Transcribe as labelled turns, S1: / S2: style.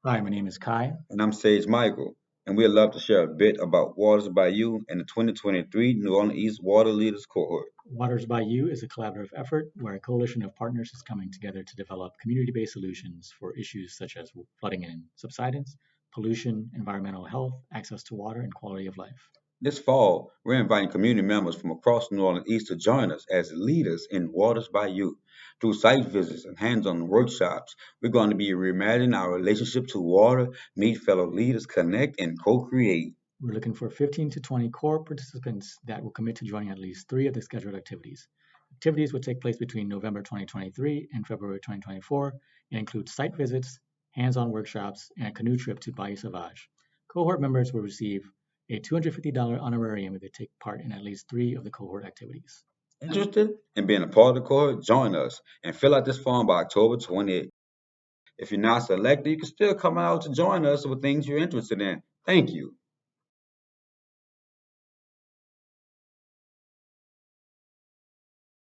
S1: Hi, my name is Kai.
S2: And I'm Sage Michael, and we'd love to share a bit about Waters by You and the 2023 New Orleans East Water Leaders Cohort.
S1: Waters by You is a collaborative effort where a coalition of partners is coming together to develop community based solutions for issues such as flooding and subsidence, pollution, environmental health, access to water, and quality of life.
S2: This fall, we're inviting community members from across New Orleans East to join us as leaders in Waters by You. Through site visits and hands on workshops, we're going to be reimagining our relationship to water, meet fellow leaders, connect, and co create.
S1: We're looking for 15 to 20 core participants that will commit to joining at least three of the scheduled activities. Activities will take place between November 2023 and February 2024 and include site visits, hands on workshops, and a canoe trip to Bayou Sauvage. Cohort members will receive a $250 honorarium if they take part in at least three of the cohort activities.
S2: Interested in being a part of the cohort? Join us and fill out this form by October 28th. If you're not selected, you can still come out to join us with things you're interested in. Thank you.